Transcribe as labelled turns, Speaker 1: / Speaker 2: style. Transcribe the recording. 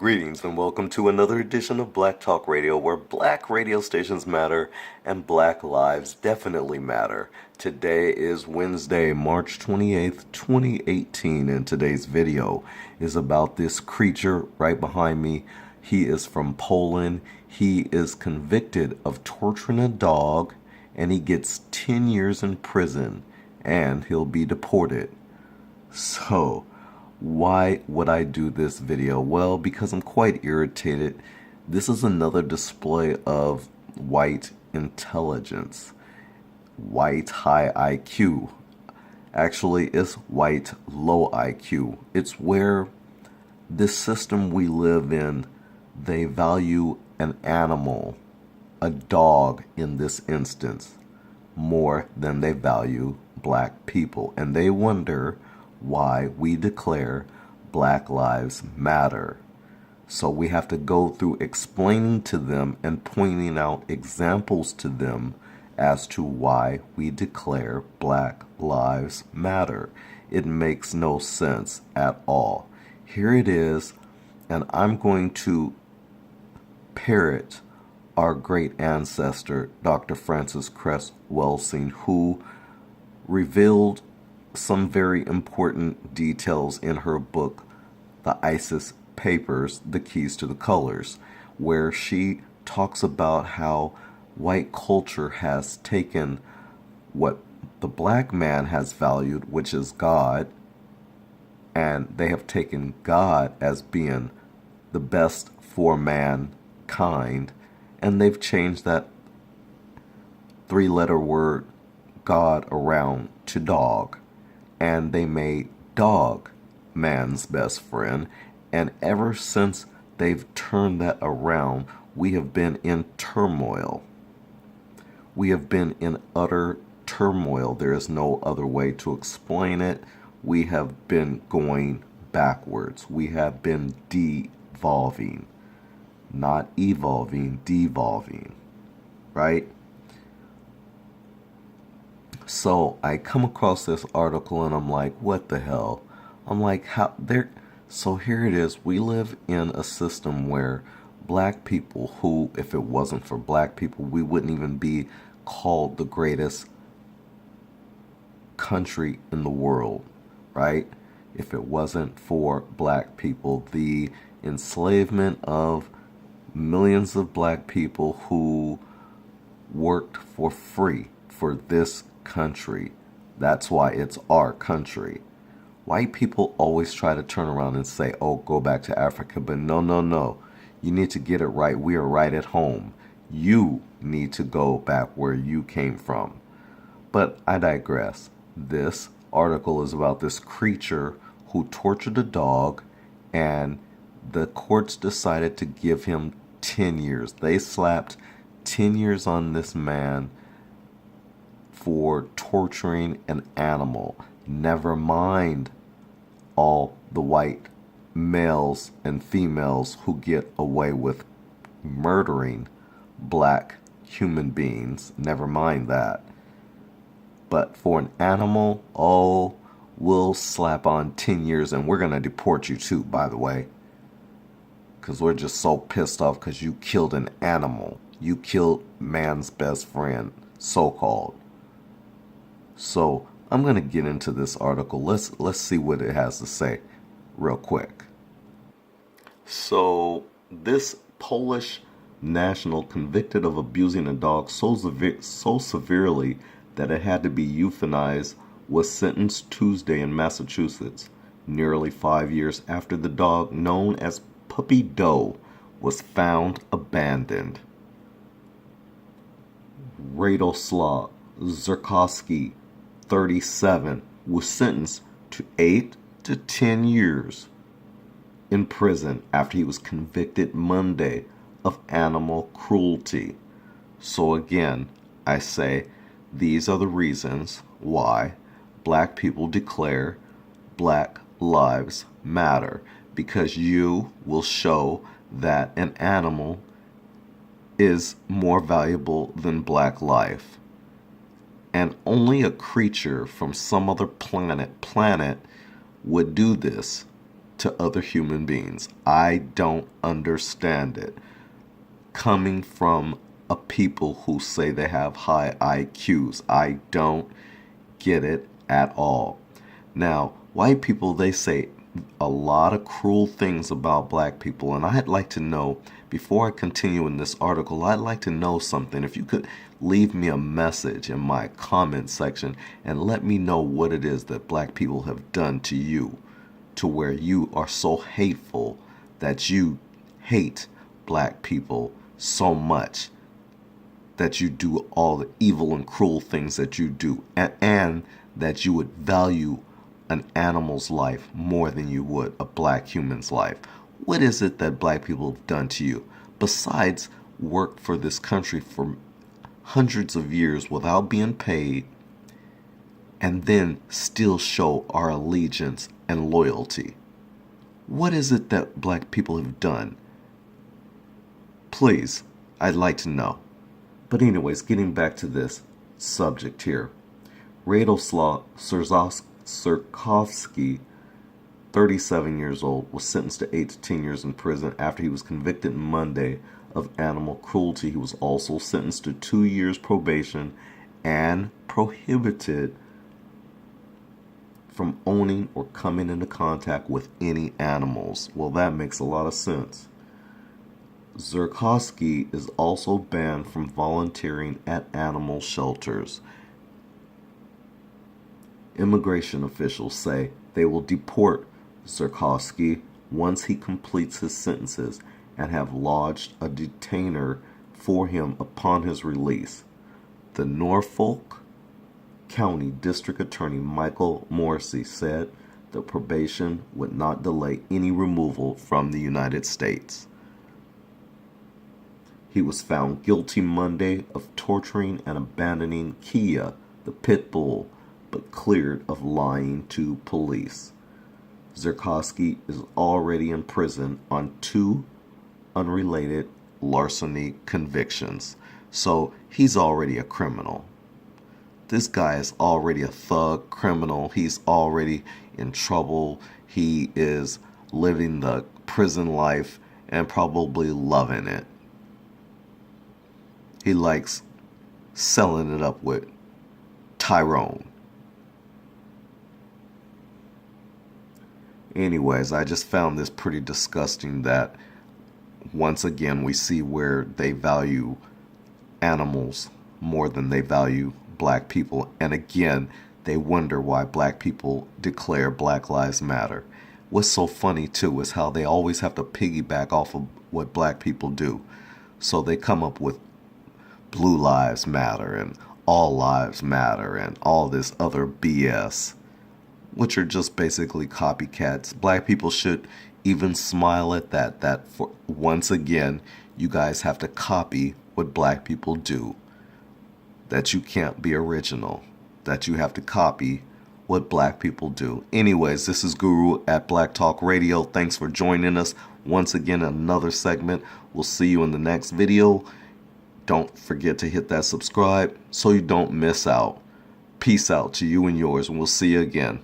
Speaker 1: Greetings and welcome to another edition of Black Talk Radio, where black radio stations matter and black lives definitely matter. Today is Wednesday, March 28th, 2018, and today's video is about this creature right behind me. He is from Poland. He is convicted of torturing a dog, and he gets 10 years in prison, and he'll be deported. So, why would I do this video? Well, because I'm quite irritated. This is another display of white intelligence, white high IQ. Actually, it's white low IQ. It's where this system we live in, they value an animal, a dog in this instance, more than they value black people. And they wonder why we declare Black Lives Matter. So we have to go through explaining to them and pointing out examples to them as to why we declare Black Lives Matter. It makes no sense at all. Here it is, and I'm going to parrot our great ancestor, Dr. Frances Cress Welsing, who revealed some very important details in her book, The ISIS Papers, The Keys to the Colors, where she talks about how white culture has taken what the black man has valued, which is God, and they have taken God as being the best for mankind, and they've changed that three-letter word God around to dog. And they made dog man's best friend. And ever since they've turned that around, we have been in turmoil. We have been in utter turmoil. There is no other way to explain it. We have been going backwards. We have been devolving. Not evolving, devolving. Right? So I come across this article and I'm like, what the hell? I'm like, how there? So here it is. We live in a system where black people, who, if it wasn't for black people, we wouldn't even be called the greatest country in the world, right? If it wasn't for black people, the enslavement of millions of black people who worked for free for this country. That's why it's our country. White people always try to turn around and say, oh, go back to Africa. But no. You need to get it right. We are right at home. You need to go back where you came from. But I digress. This article is about this creature who tortured a dog, and the courts decided to give him 10 years. They slapped 10 years on this man for torturing an animal. Never mind all the white males and females who get away with murdering black human beings. Never mind that. But for an animal, oh, we'll slap on 10 years, and we're going to deport you too, by the way. Because we're just so pissed off because you killed an animal. You killed man's best friend, so-called. So I'm going to get into this article. Let's see what it has to say real quick. So this Polish national, convicted of abusing a dog so severely that it had to be euthanized, was sentenced Tuesday in Massachusetts, nearly 5 years after the dog, known as Puppy Doe, was found abandoned. Radoslaw Zerkowski, 37, was sentenced to 8 to 10 years in prison after he was convicted Monday of animal cruelty. So again, I say, these are the reasons why black people declare Black Lives Matter, because you will show that an animal is more valuable than black life. And only a creature from some other planet would do this to other human beings. I don't understand it. Coming from a people who say they have high IQs, I don't get it at all. Now, white people, they say a lot of cruel things about black people, and I'd like to know, before I continue in this article, I'd like to know something. If you could leave me a message in my comment section and let me know what it is that black people have done to you, to where you are so hateful that you hate black people so much that you do all the evil and cruel things that you do, and that you would value an animal's life more than you would a black human's life. What is it that black people have done to you besides work for this country for hundreds of years without being paid, and then still show our allegiance and loyalty? What is it that black people have done? Please, I'd like to know. But anyways, getting back to this subject here. Radoslav Surkovsky, 37 years old, was sentenced to 8 to 10 years in prison after he was convicted Monday of animal cruelty. He was also sentenced to 2 years probation and prohibited from owning or coming into contact with any animals. Well, that makes a lot of sense. Zurkowsky is also banned from volunteering at animal shelters. Immigration officials say they will deport Zurkowsky once he completes his sentences and have lodged a detainer for him upon his release. The Norfolk County District Attorney Michael Morrissey said the probation would not delay any removal from the United States. He was found guilty Monday of torturing and abandoning Kia, the pit bull, but cleared of lying to police. Zurkowsky is already in prison on 2 unrelated larceny convictions, so he's already a criminal. This guy is already a thug criminal. He's already in trouble. He is living the prison life and probably loving it. He likes selling it up with Tyrone. Anyways, I just found this pretty disgusting that once again we see where they value animals more than they value black people. And again, they wonder why black people declare Black Lives Matter. What's so funny too is how they always have to piggyback off of what black people do. So they come up with Blue Lives Matter and All Lives Matter and all this other BS, which are just basically copycats. Black people should even smile at that for once again, you guys have to copy what black people do. That you can't be original. That you have to copy what black people do. Anyways, this is Guru at Black Talk Radio. Thanks for joining us once again in another segment. We'll see you in the next video. Don't forget to hit that subscribe so you don't miss out. Peace out to you and yours, and we'll see you again.